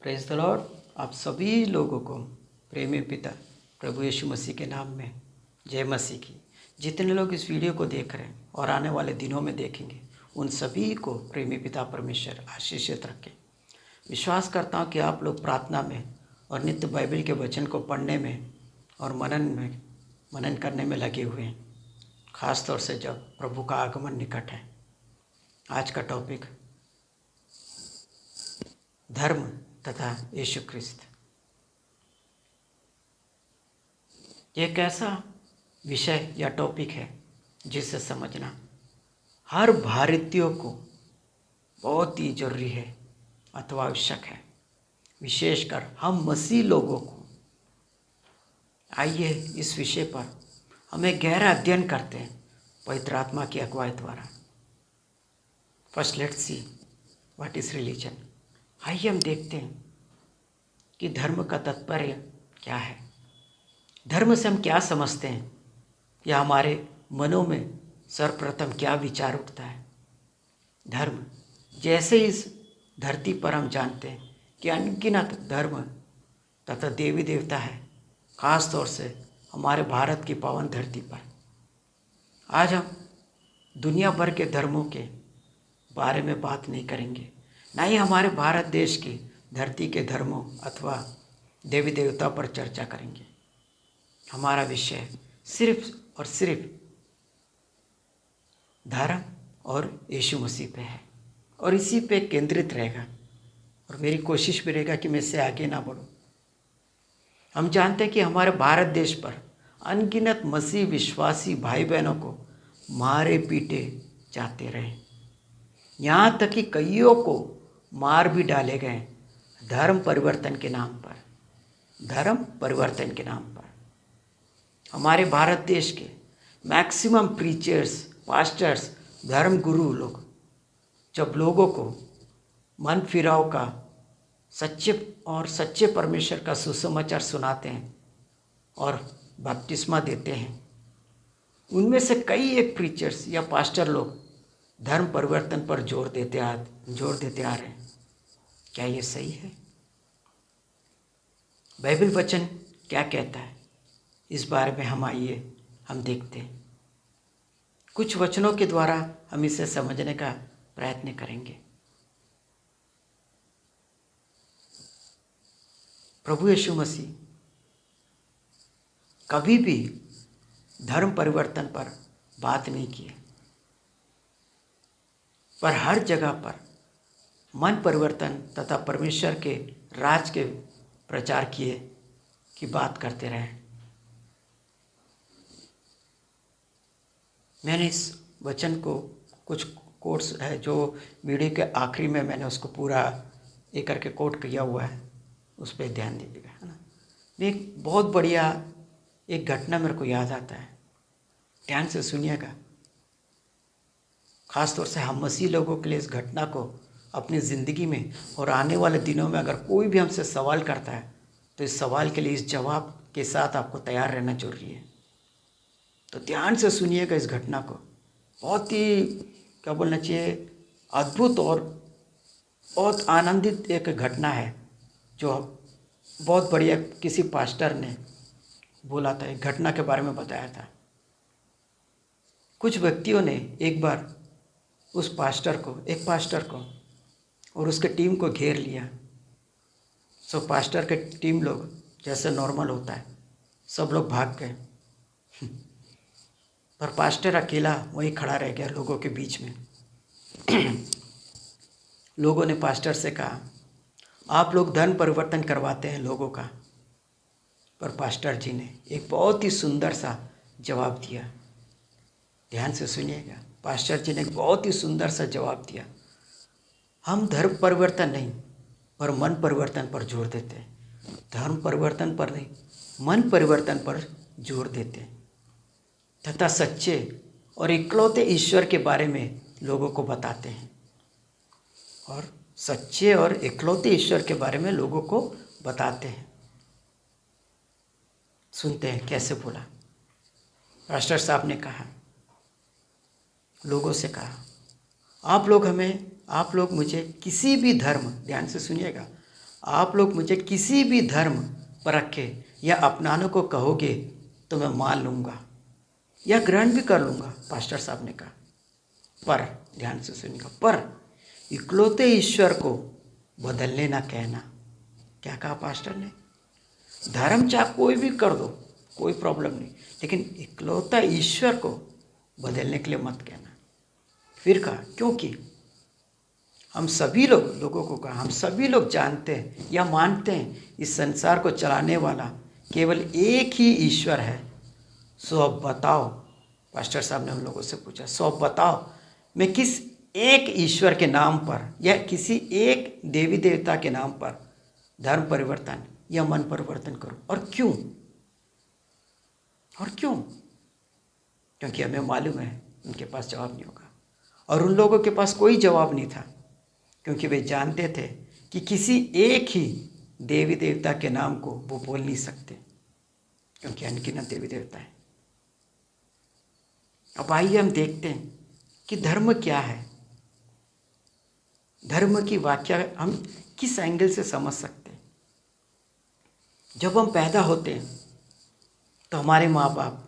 Praise the Lord. आप सभी लोगों को प्रेमी पिता प्रभु यीशु मसीह के नाम में जय मसीह की। जितने लोग इस वीडियो को देख रहे हैं और आने वाले दिनों में देखेंगे, उन सभी को प्रेमी पिता परमेश्वर आशीषित रखे। विश्वास करता हूँ कि आप लोग प्रार्थना में और नित्य बाइबल के वचन को पढ़ने में और मनन करने में लगे हुए हैं, खास तौर से जब प्रभु का आगमन निकट है। आज का टॉपिक धर्म तथा यीशु ख्रिस्त। एक ऐसा विषय या टॉपिक है जिसे समझना हर भारतीयों को बहुत ही जरूरी है अथवा आवश्यक है, विशेषकर हम मसीह लोगों को। आइए इस विषय पर हमें गहरा अध्ययन करते हैं पवित्र आत्मा की अगुवाई द्वारा। First let's see what is religion. आइए हम देखते हैं कि धर्म का तात्पर्य क्या है, धर्म से हम क्या समझते हैं, या हमारे मनों में सर्वप्रथम क्या विचार उठता है। धर्म, जैसे इस धरती पर हम जानते हैं कि अनगिनत धर्म तथा देवी देवता है, खास तौर से हमारे भारत की पावन धरती पर। आज हम दुनिया भर के धर्मों के बारे में बात नहीं करेंगे, ना ही हमारे भारत देश की धरती के धर्मों अथवा देवी देवता पर चर्चा करेंगे। हमारा विषय सिर्फ और सिर्फ धर्म और यीशु मसीह पे है और इसी पे केंद्रित रहेगा, और मेरी कोशिश भी रहेगा कि मैं इससे आगे ना बढ़ूं। हम जानते हैं कि हमारे भारत देश पर अनगिनत मसीह विश्वासी भाई बहनों को मारे पीटे जाते रहे, यहाँ तक कि कईयों को मार भी डाले गए धर्म परिवर्तन के नाम पर। धर्म परिवर्तन के नाम पर हमारे भारत देश के मैक्सिमम प्रीचर्स, पास्टर्स, धर्म गुरु लोग जब लोगों को मन फिराव का सच्चे परमेश्वर का सुसमाचार सुनाते हैं और बपतिस्मा देते हैं, उनमें से कई एक प्रीचर्स या पास्टर लोग धर्म परिवर्तन पर जोर देते आ रहे हैं। क्या ये सही है? बाइबल वचन क्या कहता है इस बारे में हम देखते हैं। कुछ वचनों के द्वारा हम इसे समझने का प्रयत्न करेंगे। प्रभु यीशु मसीह कभी भी धर्म परिवर्तन पर बात नहीं की, पर हर जगह पर मन परिवर्तन तथा परमेश्वर के राज के प्रचार की बात करते रहे। मैंने इस वचन को कुछ कोट्स है जो वीडियो के आखिरी में मैंने उसको पूरा एक करके कोट किया हुआ है, उस पर ध्यान दीजिएगा, है ना। एक बहुत बढ़िया एक घटना मेरे को याद आता है, ध्यान से सुनिएगा। खास तौर से हम मसीह लोगों के लिए इस घटना को अपनी ज़िंदगी में और आने वाले दिनों में अगर कोई भी हमसे सवाल करता है तो इस सवाल के लिए इस जवाब के साथ आपको तैयार रहना जरूरी है। तो ध्यान से सुनिएगा इस घटना को। बहुत ही क्या बोलना चाहिए, अद्भुत और बहुत आनंदित एक घटना है जो बहुत बढ़िया किसी पास्टर ने बोला था, एक घटना के बारे में बताया था। कुछ व्यक्तियों ने एक बार एक पास्टर को और उसके टीम को घेर लिया। सो पास्टर के टीम लोग, जैसे नॉर्मल होता है, सब लोग भाग गए, पर पास्टर अकेला वहीं खड़ा रह गया लोगों के बीच में। लोगों ने पास्टर से कहा, आप लोग धर्म परिवर्तन करवाते हैं लोगों का। पर पास्टर जी ने एक बहुत ही सुंदर सा जवाब दिया। ध्यान से सुनिएगा, पास्टर जी ने एक बहुत ही सुंदर सा जवाब दिया। हम धर्म परिवर्तन नहीं पर मन परिवर्तन पर जोर देते हैं। धर्म परिवर्तन पर नहीं, मन परिवर्तन पर जोर देते हैं तथा सच्चे और इकलौते ईश्वर के बारे में लोगों को बताते हैं। और सच्चे और इकलौते ईश्वर के बारे में लोगों को बताते हैं। सुनते हैं कैसे बोला। पास्टर साहब ने कहा, लोगों से कहा, आप लोग मुझे किसी भी धर्म, ध्यान से सुनिएगा, आप लोग मुझे किसी भी धर्म पर रखे या अपनाने को कहोगे तो मैं मान लूँगा या ग्रहण भी कर लूँगा, पास्टर साहब ने कहा। पर ध्यान से सुनिएगा, पर इकलौते ईश्वर को बदलने ना कहना। क्या कहा पास्टर ने? धर्म चाहे कोई भी कर दो, कोई प्रॉब्लम नहीं, लेकिन इकलौता ईश्वर को बदलने के लिए मत कहना। फिर कहा क्योंकि हम सभी लोगों को कहा, हम सभी लोग जानते हैं या मानते हैं इस संसार को चलाने वाला केवल एक ही ईश्वर है। सो अब बताओ, पास्टर साहब ने हम लोगों से पूछा, सो अब बताओ मैं किस एक ईश्वर के नाम पर या किसी एक देवी देवता के नाम पर धर्म परिवर्तन या मन परिवर्तन करूं, और क्यों? और क्यों? क्योंकि हमें मालूम है उनके पास जवाब नहीं होगा, और उन लोगों के पास कोई जवाब नहीं था, क्योंकि वे जानते थे कि किसी एक ही देवी देवता के नाम को वो बोल नहीं सकते, क्योंकि अनगिनत देवी देवता है। अब आइए हम देखते हैं कि धर्म क्या है। धर्म की व्याख्या हम किस एंगल से समझ सकते हैं। जब हम पैदा होते हैं तो हमारे माँ बाप,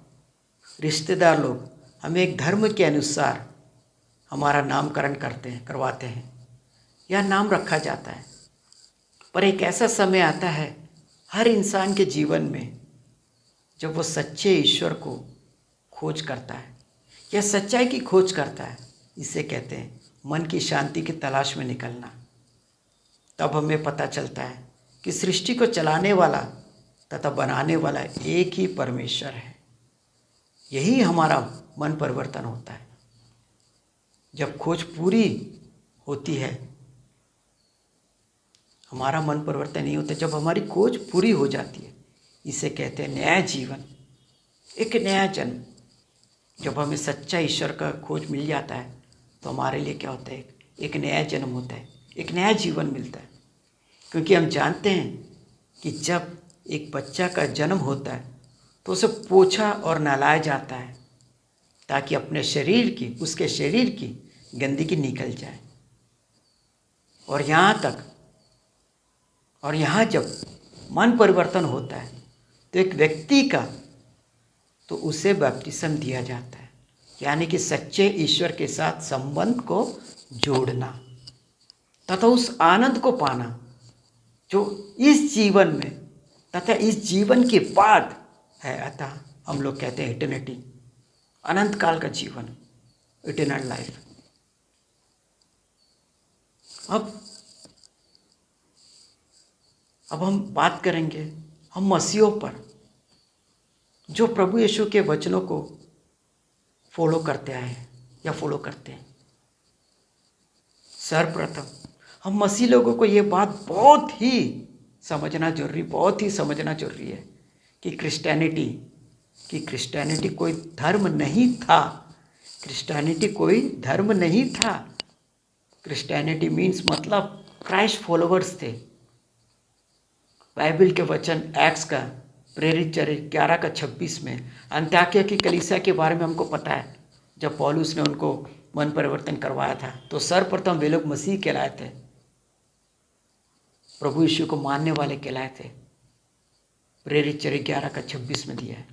रिश्तेदार लोग हमें एक धर्म के अनुसार हमारा नामकरण करवाते हैं या नाम रखा जाता है। पर एक ऐसा समय आता है हर इंसान के जीवन में जब वो सच्चे ईश्वर को खोज करता है या सच्चाई की खोज करता है। इसे कहते हैं मन की शांति की तलाश में निकलना। तब हमें पता चलता है कि सृष्टि को चलाने वाला तथा बनाने वाला एक ही परमेश्वर है। यही हमारा मन परिवर्तन होता है। जब खोज पूरी होती है, हमारा मन परिवर्तन नहीं होता, जब हमारी खोज पूरी हो जाती है। इसे कहते हैं नया जीवन, एक नया जन्म। जब हमें सच्चा ईश्वर का खोज मिल जाता है तो हमारे लिए क्या होता है? एक नया जन्म होता है, एक नया जीवन मिलता है। क्योंकि हम जानते हैं कि जब एक बच्चा का जन्म होता है तो उसे पोछा और नहलाया जाता है ताकि अपने उसके शरीर की गंदगी निकल जाए। और यहाँ जब मन परिवर्तन होता है तो एक व्यक्ति का तो उसे बपतिस्म दिया जाता है, यानी कि सच्चे ईश्वर के साथ संबंध को जोड़ना तथा उस आनंद को पाना जो इस जीवन में तथा इस जीवन के बाद है। अतः हम लोग कहते हैं इटर्निटी, अनंत काल का जीवन, इटर्नल लाइफ। अब हम बात करेंगे हम मसीहों पर जो प्रभु यीशु के वचनों को फॉलो करते आए हैं या फॉलो करते हैं। सर्वप्रथम हम मसीह लोगों को ये बात बहुत ही समझना जरूरी है कि क्रिश्चियनिटी कोई धर्म नहीं था। क्रिश्चियनिटी मीन्स मतलब क्राइस्ट फॉलोवर्स थे। बाइबल के वचन एक्ट्स का प्रेरित चरित्र 11:26 में अंत्योकिया की कलीसिया के बारे में हमको पता है। जब पौलुस ने उनको मन परिवर्तन करवाया था तो सर्वप्रथम वे लोग मसीह कहलाए थे, प्रभु यीशु को मानने वाले कहलाए थे। प्रेरित चरित्र 11:26 में दिया है,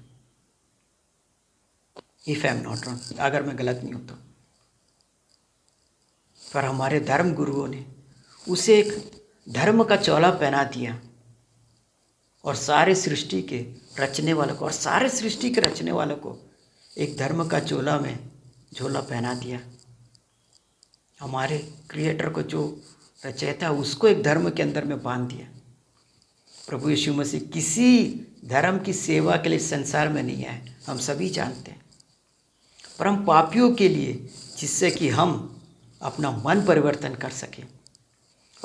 if I am not wrong, अगर मैं गलत नहीं हूँ तो। पर हमारे धर्म गुरुओं ने उसे एक धर्म का चोला पहना दिया और सारे सृष्टि के रचने वालों को एक धर्म का झोला पहना दिया। हमारे क्रिएटर को जो रचयिता उसको एक धर्म के अंदर में बांध दिया। प्रभु यीशु मसीह किसी धर्म की सेवा के लिए संसार में नहीं आए, हम सभी जानते हैं, पर हम पापियों के लिए, जिससे कि हम अपना मन परिवर्तन कर सकें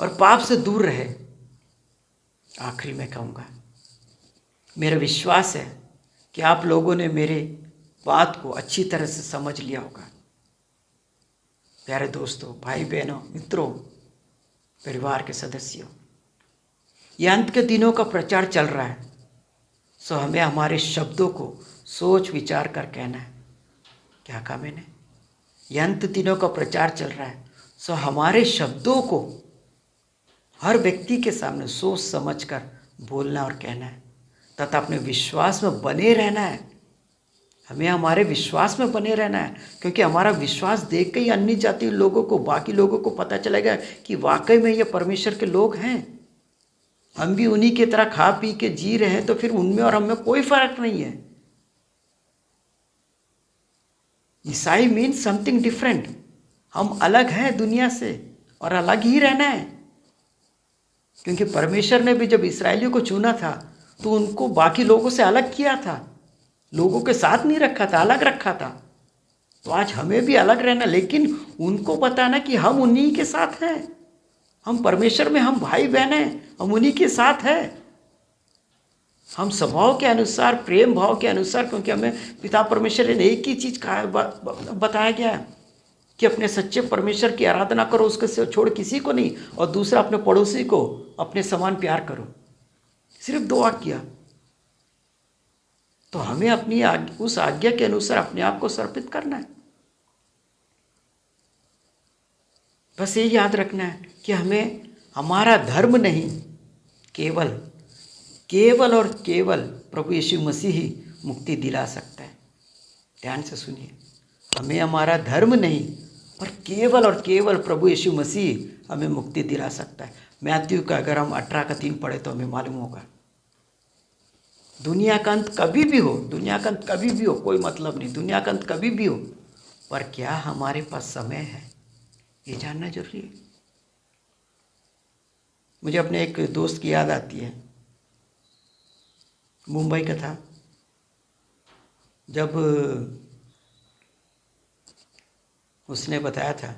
और पाप से दूर रहे। आखिरी में कहूँगा, मेरा विश्वास है कि आप लोगों ने मेरे बात को अच्छी तरह से समझ लिया होगा। प्यारे दोस्तों, भाई बहनों, मित्रों, परिवार के सदस्यों, ये अंत के दिनों का प्रचार चल रहा है, सो हमें हमारे शब्दों को सोच विचार कर कहना है। क्या कहा मैंने? ये अंत दिनों का प्रचार चल रहा है, सो हमारे शब्दों को हर व्यक्ति के सामने सोच समझकर बोलना और कहना है, तथा अपने विश्वास में बने रहना है। हमें हमारे विश्वास में बने रहना है, क्योंकि हमारा विश्वास देख के ही अन्य जाति लोगों को, बाकी लोगों को पता चलेगा कि वाकई में ये परमेश्वर के लोग हैं। हम भी उन्हीं की तरह खा पी के जी रहे हैं, तो फिर उनमें और हम में कोई फर्क नहीं है। ईसाई मीन्स समथिंग डिफरेंट। हम अलग हैं दुनिया से और अलग ही रहना है, क्योंकि परमेश्वर ने भी जब इस्राएलियों को चुना था तो उनको बाकी लोगों से अलग किया था, लोगों के साथ नहीं रखा था, अलग रखा था। तो आज हमें भी अलग रहना, लेकिन उनको बताना कि हम उन्हीं के साथ हैं, हम परमेश्वर में, हम भाई बहन हैं, हम उन्हीं के साथ हैं। हम स्वभाव के अनुसार, प्रेम भाव के अनुसार, क्योंकि हमें पिता परमेश्वर ने एक ही चीज़ कहा, बताया गया है कि अपने सच्चे परमेश्वर की आराधना करो, उसके छोड़ किसी को नहीं, और दूसरा अपने पड़ोसी को अपने समान प्यार करो। सिर्फ 2 आज्ञा। तो हमें अपनी उस आज्ञा के अनुसार अपने आप को समर्पित करना है। बस ये याद रखना है कि हमें हमारा धर्म नहीं, केवल और केवल प्रभु यीशु मसीह ही मुक्ति दिला सकता है। ध्यान से सुनिए, हमें हमारा धर्म नहीं, पर केवल और केवल प्रभु यीशु मसीह हमें मुक्ति दिला सकता है। मैथ्यू का अगर हम 18:3 पढ़े तो हमें मालूम होगा, दुनिया का अंत कभी भी हो, दुनिया का अंत कभी भी हो, कोई मतलब नहीं, दुनिया का अंत कभी भी हो, पर क्या हमारे पास समय है, ये जानना जरूरी है। मुझे अपने एक दोस्त की याद आती है, मुंबई का था। जब उसने बताया था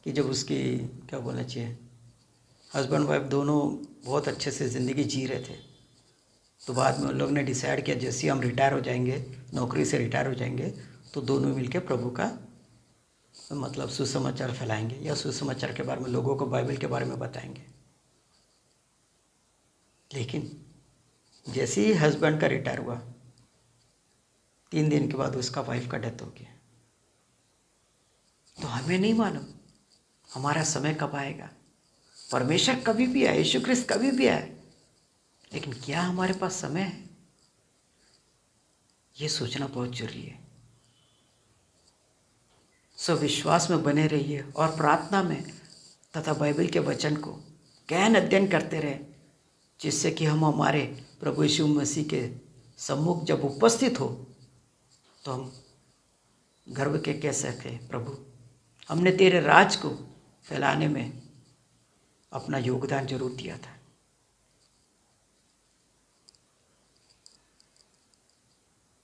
कि जब उसकी, क्या बोलना चाहिए, हस्बैंड वाइफ दोनों बहुत अच्छे से ज़िंदगी जी रहे थे, तो बाद में उन लोग ने डिसाइड किया जैसे हम रिटायर हो जाएंगे, नौकरी से रिटायर हो जाएंगे, तो दोनों मिलकर प्रभु का मतलब सुसमाचार फैलाएंगे, या सुसमाचार के बारे में लोगों को बाइबल के बारे में बताएंगे। लेकिन जैसे ही हस्बैंड का रिटायर हुआ, 3 दिन के बाद उसका वाइफ का डेथ हो गया। तो हमें नहीं मालूम हमारा समय कब आएगा। परमेश्वर कभी भी आए, यीशु ख्रिस्त कभी भी आए, लेकिन क्या हमारे पास समय है, ये सोचना बहुत जरूरी है। सो विश्वास में बने रहिए और प्रार्थना में तथा बाइबल के वचन को गहन अध्ययन करते रहे, जिससे कि हम हमारे प्रभु यीशु मसीह के सम्मुख जब उपस्थित हो तो हम गर्व के कह सके, प्रभु हमने तेरे राज को फैलाने में अपना योगदान जरूर दिया था।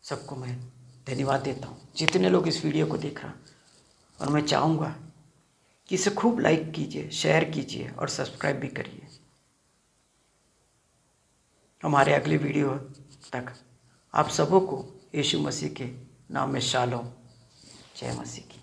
सबको मैं धन्यवाद देता हूँ जितने लोग इस वीडियो को देख रहा, और मैं चाहूँगा कि इसे खूब लाइक कीजिए, शेयर कीजिए और सब्सक्राइब भी करिए। हमारे अगले वीडियो तक आप सबों को यीशु मसीह के नाम में शालोम, जय मसीह की।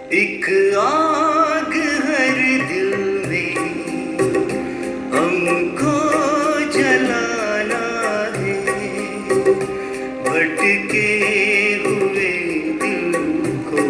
एक आग हर दिल में हमको जलाना है, भटके हुए दिल को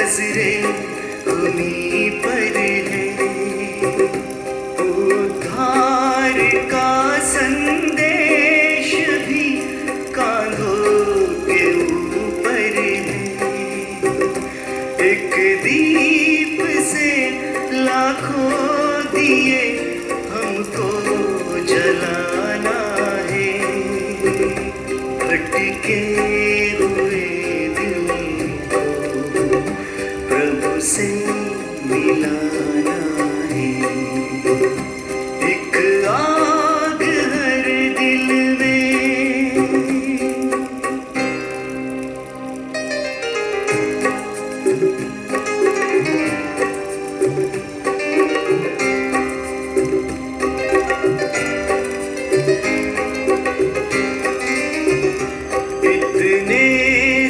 नजरें उन्हीं पर है। उद्धार का संदेश भी कांधों के ऊपर है। एक दीप से लाखों दिए हमको जलाना है। भटके हुए दिल को प्रभु से मिलाना है। एक आग हर दिल में। इतने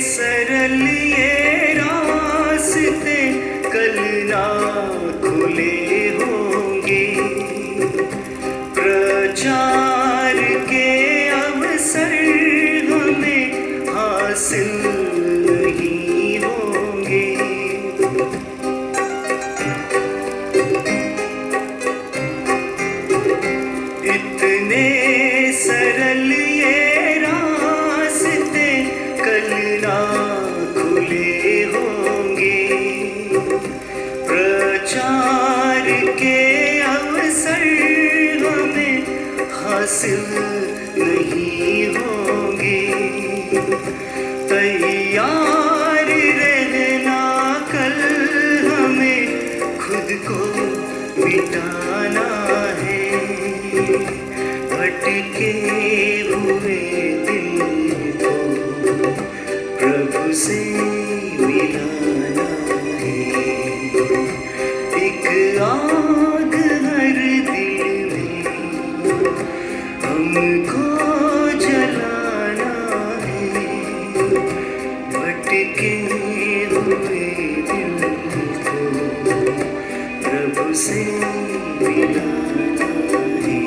सरल ये रास्ते कल ना खुले होंगे। प्रचार के अवसर हमें हासिल नहीं होंगे। इतने सरल ये रास्ते कल ना खुले होंगे। प्रचार के अवसर हमें हासिल नहीं होंगे। तैयार रहना कल हमें खुद को मिटाना है। भटके हुए दिल को प्रभु से मिलाना है। एक आग हर दिल में हमको जलाना है। भटके हुए दिल को प्रभु से मिलाना है।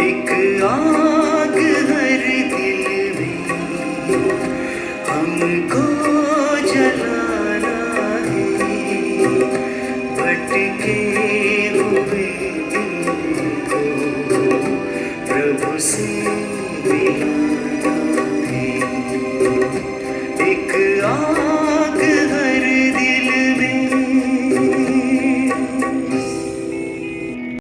एक आग हर दिल में हमको जलाना है। भटके हुए दिल को प्रभु से मिलाना है।